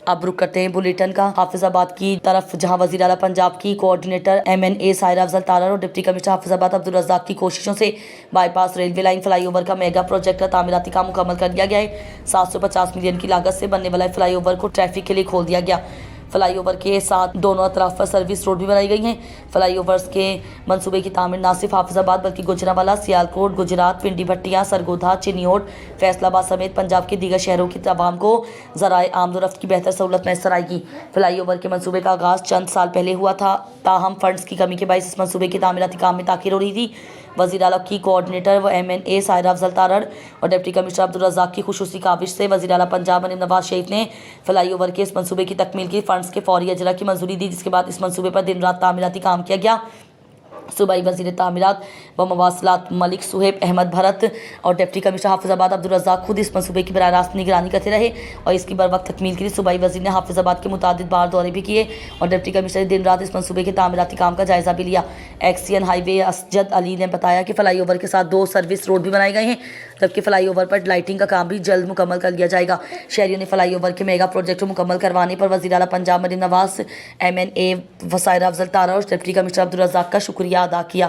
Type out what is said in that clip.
اب رک کرتے ہیں بلیٹن کا حافظ آباد کی طرف، جہاں وزیر اعلیٰ پنجاب کی کوآرڈینیٹر MNA سائرہ افضل تارڑ اور ڈپٹی کمشنر حافظ آباد عبدالرزاق کی کوششوں سے by pass railway line fly over کا میگا پروجیکٹ کا تعمیراتی کام مکمل کر دیا گیا ہے۔ 750 ملین کی لاگت سے بننے والا فلائی اوور کو ٹریفک کے لیے کھول دیا گیا۔ فلائی اوور کے ساتھ دونوں اطراف پر سروس روڈ بھی بنائی گئی ہیں۔ فلائی اوورز کے منصوبے کی تعمیر نہ صرف حافظ آباد بلکہ گوجرانوالہ، سیالکوٹ، گجرات، پنڈی بھٹیا، سرگودھا، چنیوٹ، فیصل آباد سمیت پنجاب کے دیگر شہروں کی عوام کو ذرائع آمد و رفت کی بہتر سہولت میسر آئے گی۔ فلائی اوور کے منصوبے کا آغاز چند سال پہلے ہوا تھا، تاہم فنڈز کی کمی کے باعث اس منصوبے کے تعمیراتی کام میں تاخیر ہو رہی تھی۔ وزیر اعلیٰ کی کوآرڈینیٹر و MNA سائرہ افضل تارڑ اور ڈپٹی کمشنر عبدالرزاق کی خصوصی کاوش سے وزیر اعلیٰ پنجاب مریم نواز شریف نے فلائی اوور کے اس منصوبے کی تکمیل کی فنڈز کے فوری اجرا کی منظوری دی، جس کے بعد اس منصوبے پر دن رات تعمیراتی کام کیا گیا۔ صوبائی وزیر تعمیرات و مواصلات ملک صہیب احمد بھرت اور ڈپٹی کمشنر حافظ آباد عبدالرزاق خود اس منصوبے کی براہ راست نگرانی کرتے رہے اور اس کی بروقت تکمیل کے لیے صوبائی وزیر نے حافظ آباد کے متعدد بار دورے بھی کیے اور ڈپٹی کمشنر نے دن رات اس منصوبے کے تعمیراتی کام کا جائزہ بھی لیا۔ ایکسین ہائی وے اسجد علی نے بتایا کہ فلائی اوور کے ساتھ 2 سروس روڈ بھی بنائے گئے ہیں، جبکہ فلائی اوور پر لائٹنگ کا کام بھی جلد مکمل کر لیا جائے گا۔ شہریوں نے فلائی اوور کے میگا پروجیکٹ کو مکمل کروانے پر وزیر اعلیٰ پنجاب مریم نواز، MNA سائرہ افضل تارڑ اور ڈپٹی کمشنر عبدالرزاق کا شکریہ ادا کیا۔